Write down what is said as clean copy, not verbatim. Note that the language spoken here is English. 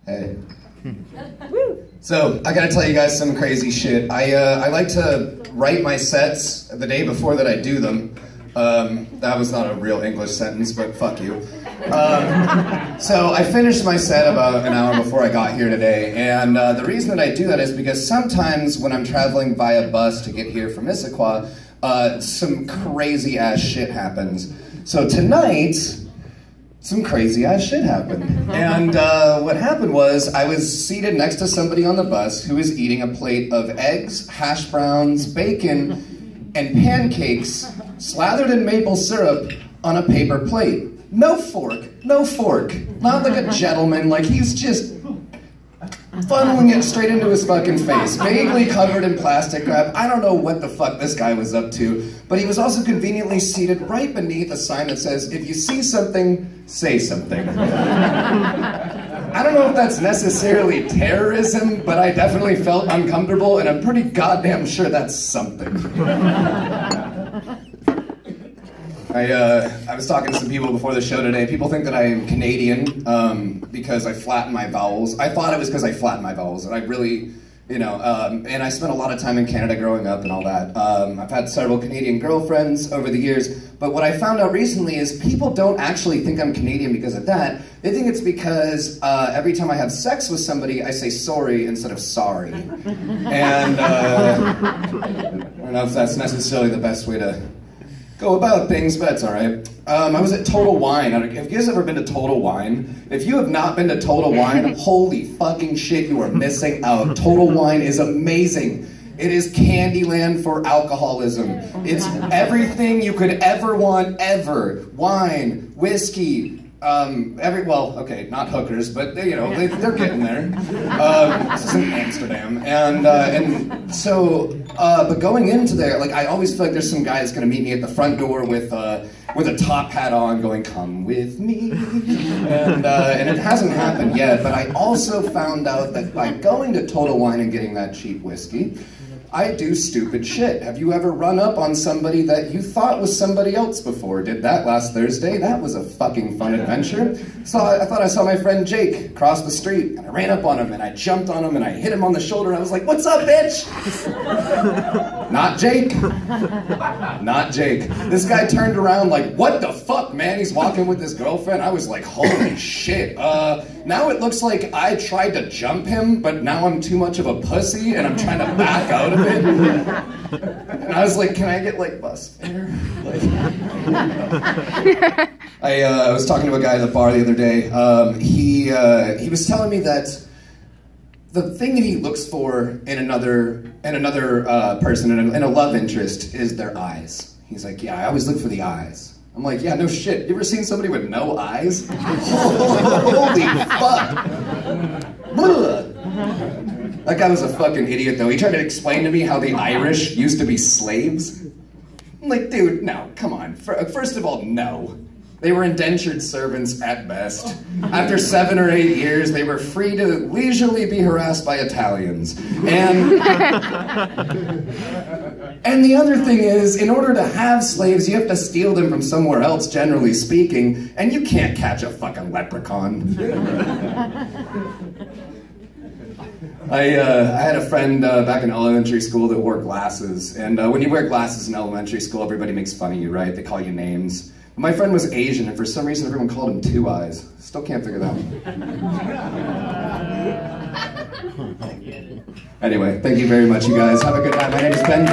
Hey. So, I gotta tell you guys some crazy shit. I like to write my sets the day before that I do them. That was not a real English sentence, but fuck you. So I finished my set about an hour before I got here today, and the reason that I do that is because sometimes when I'm traveling via bus to get here from Issaquah, some crazy ass shit happens. So tonight, some crazy ass shit happened. And what happened was I was seated next to somebody on the bus who was eating a plate of eggs, hash browns, bacon, and pancakes slathered in maple syrup on a paper plate. No fork, no fork. Not like a gentleman, like he's just funneling it straight into his fucking face, vaguely covered in plastic wrap. I don't know what the fuck this guy was up to, but he was also conveniently seated right beneath a sign that says, if you see something, say something. I don't know if that's necessarily terrorism, but I definitely felt uncomfortable, and I'm pretty goddamn sure that's something. I was talking to some people before the show today. People think that I am Canadian because I flatten my vowels. I thought it was because I flatten my vowels, and I really, you know, and I spent a lot of time in Canada growing up and all that. I've had several Canadian girlfriends over the years, but what I found out recently is people don't actually think I'm Canadian because of that. They think it's because every time I have sex with somebody, I say sorry instead of sorry. And I don't know if that's necessarily the best way to go about things, but that's all right. I was at Total Wine. Have you guys ever been to Total Wine? If you have not been to Total Wine, holy fucking shit, you are missing out. Total Wine is amazing. It is Candyland for alcoholism. It's everything you could ever want, ever. Wine, whiskey, well, okay, not hookers, but they, you know, they're getting there. This is in Amsterdam, and so, but going into there, like, I always feel like there's some guy that's gonna meet me at the front door with a top hat on, going, "Come with me," and it hasn't happened yet. But I also found out that by going to Total Wine and getting that cheap whiskey, I do stupid shit. Have you ever run up on somebody that you thought was somebody else before? Did that last Thursday. That was a fucking fun adventure. So I thought I saw my friend Jake cross the street, and I ran up on him, and I jumped on him, and I hit him on the shoulder, and I was like, "What's up, bitch?" Not Jake. Not Jake. This guy turned around like, "What the fuck, man?" He's walking with his girlfriend. I was like, holy shit. Now it looks like I tried to jump him, but now I'm too much of a pussy, and I'm trying to back out of it. And I was like, "Can I get like bus fare?" Like, I was talking to a guy at the bar the other day. He was telling me that the thing that he looks for in another person, in a love interest, is their eyes. He's like, "Yeah, I always look for the eyes." I'm like, "Yeah, no shit. You ever seen somebody with no eyes?" Holy fuck. That guy was a fucking idiot, though. He tried to explain to me how the Irish used to be slaves. I'm like, dude, no, come on. First of all, no. They were indentured servants at best. After 7 or 8 years, they were free to leisurely be harassed by Italians. And the other thing is, in order to have slaves, you have to steal them from somewhere else, generally speaking, and you can't catch a fucking leprechaun. I had a friend back in elementary school that wore glasses, and when you wear glasses in elementary school, everybody makes fun of you, right? They call you names. My friend was Asian, and for some reason everyone called him Two Eyes. Still can't figure that one. Anyway, thank you very much, you guys. Have a good night. My name is Ben.